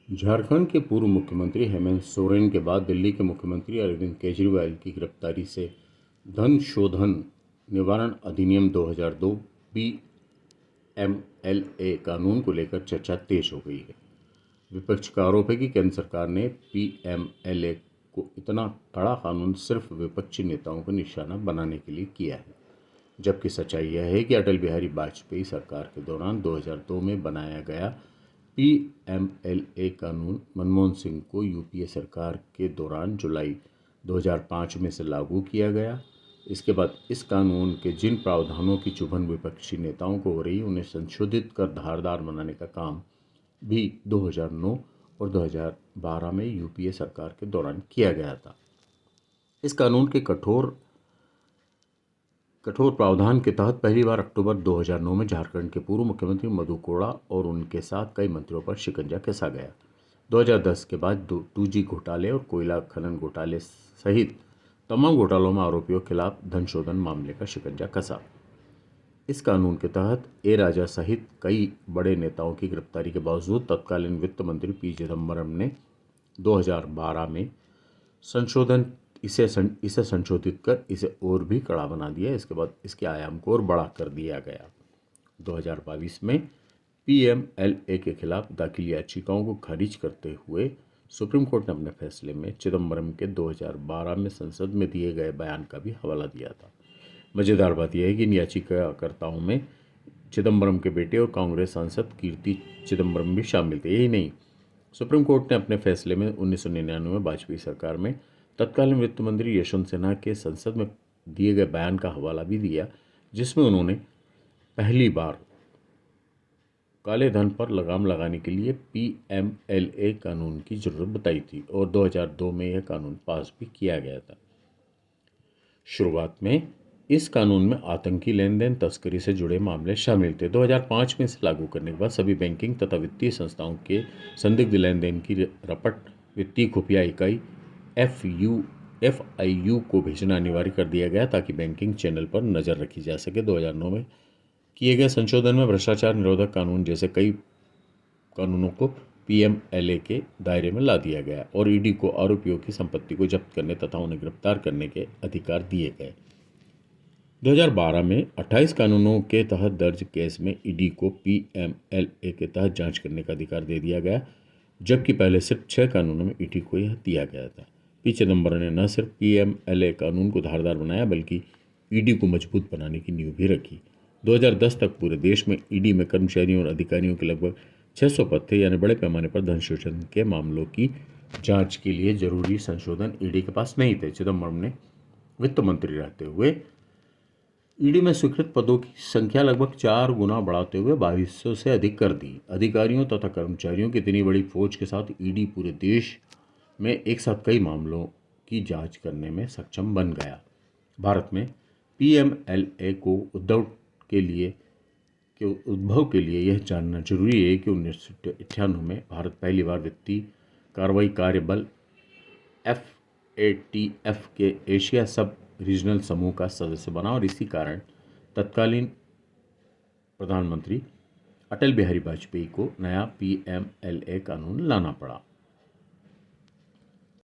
झारखंड के पूर्व मुख्यमंत्री हेमंत सोरेन के बाद दिल्ली के मुख्यमंत्री अरविंद केजरीवाल की गिरफ्तारी से धन शोधन निवारण अधिनियम 2002 पीएमएलए कानून को लेकर चर्चा तेज हो गई है। विपक्ष का आरोप है कि केंद्र सरकार ने पीएमएलए को इतना कड़ा कानून सिर्फ विपक्षी नेताओं को निशाना बनाने के लिए किया है, जबकि सच्चाई यह है कि अटल बिहारी वाजपेयी सरकार के दौरान 2002 में बनाया गया पीएमएलए कानून मनमोहन सिंह को यूपीए सरकार के दौरान जुलाई 2005 में से लागू किया गया। इसके बाद इस कानून के जिन प्रावधानों की चुभन विपक्षी नेताओं को हो रही, उन्हें संशोधित कर धारदार बनाने का काम भी 2009 और 2012 में यूपीए सरकार के दौरान किया गया था। इस कानून के कठोर प्रावधान के तहत पहली बार अक्टूबर 2009 में झारखंड के पूर्व मुख्यमंत्री मधु कोड़ा और उनके साथ कई मंत्रियों पर शिकंजा कसा गया। 2010 के बाद 2G घोटाले और कोयला खनन घोटाले सहित तमाम घोटालों में आरोपियों के खिलाफ धन शोधन मामले का शिकंजा कसा। इस कानून के तहत ए राजा सहित कई बड़े नेताओं की गिरफ्तारी के बावजूद तत्कालीन वित्त मंत्री पी चिदम्बरम ने 2012 में इसे संशोधित कर इसे और भी कड़ा बना दिया। इसके बाद इसके आयाम को और बड़ा कर दिया गया। 2022 में पीएमएलए के खिलाफ दाखिल याचिकाओं को खारिज करते हुए सुप्रीम कोर्ट ने अपने फैसले में चिदम्बरम के 2012 में संसद में दिए गए बयान का भी हवाला दिया था। मज़ेदार बात यह है कि इन याचिकाकर्ताओं में चिदम्बरम के बेटे और कांग्रेस सांसद कीर्ति चिदम्बरम भी शामिल थे। यही नहीं, सुप्रीम कोर्ट ने अपने फैसले में 1999 में वाजपेयी सरकार में तत्कालीन वित्त मंत्री यशवंत सिन्हा के संसद में दिए गए बयान का हवाला भी दिया, जिसमें उन्होंने पहली बार काले धन पर लगाम लगाने के लिए पीएमएलए कानून की जरूरत बताई थी और 2002 में यह कानून पास भी किया गया था। शुरुआत में इस कानून में आतंकी लेन देन, तस्करी से जुड़े मामले शामिल थे। 2005 में इसे लागू करने के बाद सभी बैंकिंग तथा वित्तीय संस्थाओं के संदिग्ध लेन देन की रपट वित्तीय खुफिया इकाई FIU को भेजना अनिवार्य कर दिया गया ताकि बैंकिंग चैनल पर नज़र रखी जा सके। 2009 में किए गए संशोधन में भ्रष्टाचार निरोधक कानून जैसे कई कानूनों को पीएमएलए के दायरे में ला दिया गया और ईडी को आरोपियों की संपत्ति को जब्त करने तथा उन्हें गिरफ्तार करने के अधिकार दिए गए। 2012 में 28 कानूनों के तहत दर्ज केस में ईडी को पीएमएलए के तहत जांच करने का अधिकार दे दिया गया, जबकि पहले सिर्फ 6 कानूनों में ईडी को यह दिया गया था। पी चिदम्बरम ने न सिर्फ पीएमएलए कानून को धारदार बनाया बल्कि ईडी को मजबूत बनाने की नींव भी रखी। 2010 तक पूरे देश में ईडी में कर्मचारियों और अधिकारियों के लगभग 600 पद थे, यानी बड़े पैमाने पर धन शोधन के मामलों की जांच के लिए जरूरी संशोधन ईडी के पास नहीं थे। चिदम्बरम ने वित्त मंत्री रहते हुए ईडी में स्वीकृत पदों की संख्या लगभग 4 गुना बढ़ाते हुए 2200 से अधिक कर दी। अधिकारियों तथा कर्मचारियों की इतनी बड़ी फौज के साथ ईडी पूरे देश में एक साथ कई मामलों की जांच करने में सक्षम बन गया। भारत में पीएमएलए को उद्भव के लिए यह जानना जरूरी है कि 1998 में भारत पहली बार वित्तीय कार्रवाई कार्य बल FATF के एशिया सब रीजनल समूह का सदस्य बना और इसी कारण तत्कालीन प्रधानमंत्री अटल बिहारी वाजपेयी को नया पीएमएलए कानून लाना पड़ा।